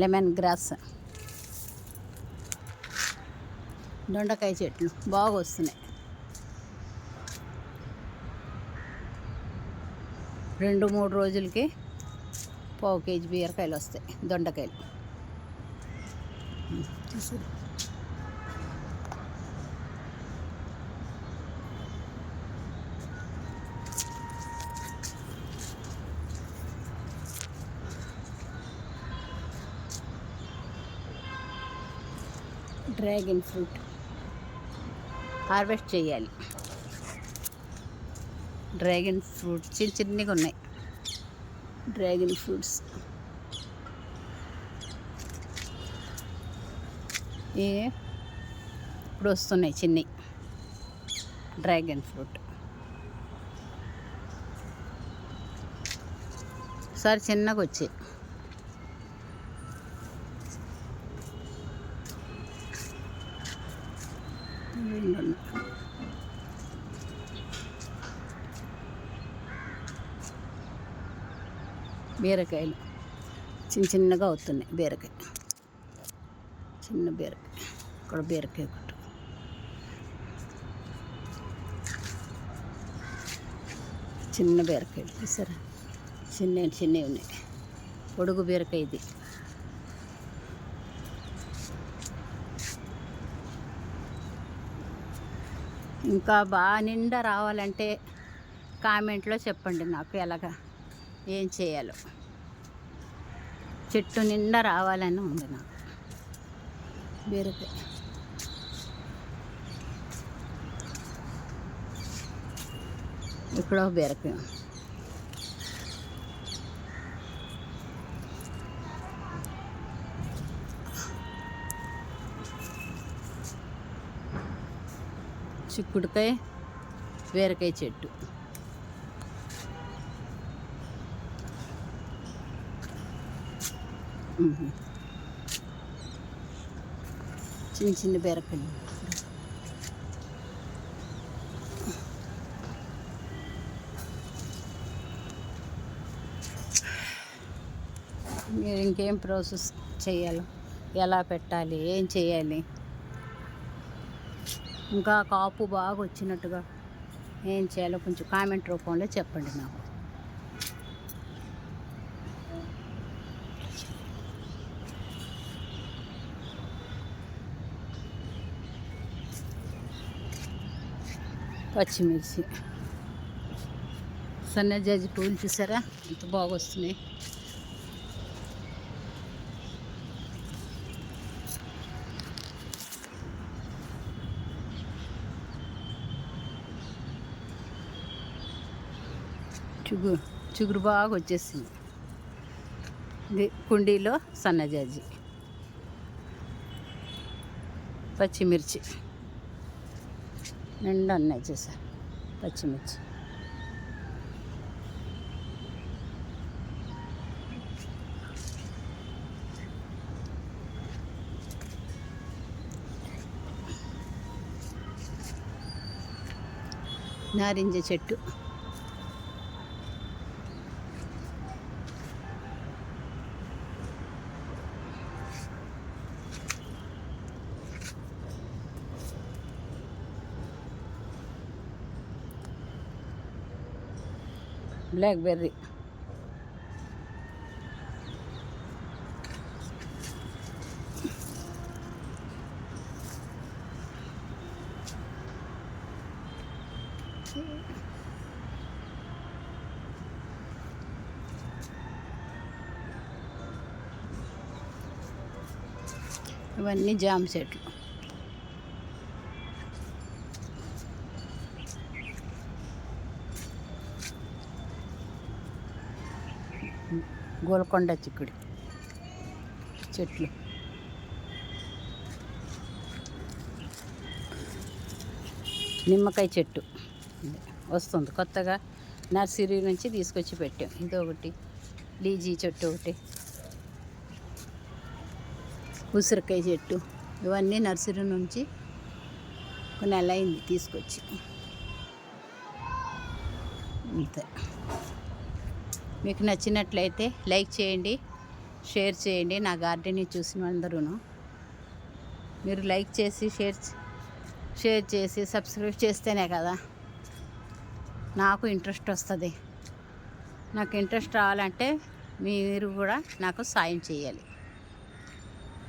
Lemon grass, దొండకాయ చెట్లు బాగా వస్తున్నాయి. 2-3 రోజులకి పావు కేజీ బీరకాయలు వస్తాయి, దొండకాయలు. చూసారు, డ్రాగన్ ఫ్రూట్ హార్వెస్ట్ చేయాలి. డ్రాగన్ ఫ్రూట్ చిన్నగా ఉన్నాయి. డ్రాగన్ ఫ్రూట్స్ ఇప్పుడు వస్తున్నాయి చిన్నవి. డ్రాగన్ ఫ్రూట్ ఒకసారి చిన్నగా వచ్చాయి. బీరకాయలు చిన్నగా అవుతున్నాయి. బీరకాయ, చిన్న బీరకాయ, ఇక్కడ బీరకాయ ఒకటి. చిన్న బీరకాయలు చూసారా, చిన్నవి ఉన్నాయి. పొడుగు బీరకాయ ఇది. ఇంకా బాగా నిండా రావాలంటే కామెంట్లో చెప్పండి నాకు, ఎలాగా ఏం చేయాలో. చెట్టు నిండా రావాలని ఉంది నాకు. బీరకాయ ఇక్కడ బీరకాయ. చిక్కుడుకాయ, బీరకాయ చెట్టు. చిన్న బీరకాయలు. మీరు ఇంకేం ప్రాసెస్ చేయాలో, ఎలా పెట్టాలి, ఏం చేయాలి, ఇంకా కాపు బాగా వచ్చినట్టుగా ఏం చేయాలో కొంచెం కామెంట్ రూపంలో చెప్పండి నాకు. పచ్చిమిర్చి, సన్నజాజి పువ్వులు చూసారా ఎంత బాగా వస్తున్నాయి. చిగురు బాగా వచ్చేసింది. ఇది కుండీలో సన్నజాజి. పచ్చిమిర్చి నిండా ఉన్నాయి చూసారు, పచ్చిమిర్చి. నారింజ చెట్టు, బ్లాక్బెర్రీ, ఇవన్నీ జామ చెట్లు. గోల్కొండ చిక్కుడు చెట్లు, నిమ్మకాయ చెట్టు వస్తుంది కొత్తగా, నర్సరీ నుంచి తీసుకొచ్చి పెట్టాం. ఇదొకటి, లీజీ చెట్టు ఒకటి, ఉసిరికాయ చెట్టు. ఇవన్నీ నర్సరీ నుంచి ఒక నెల అయింది తీసుకొచ్చి. అంతే. మీకు నచ్చినట్లయితే లైక్ చేయండి, షేర్ చేయండి. నా గార్డెన్ని చూసిన అందరూ మీరు లైక్ చేసి షేర్ చేసి సబ్స్క్రైబ్ చేస్తేనే కదా నాకు ఇంట్రెస్ట్ వస్తుంది. నాకు ఇంట్రెస్ట్ రావాలంటే మీరు కూడా నాకు సాయం చేయాలి.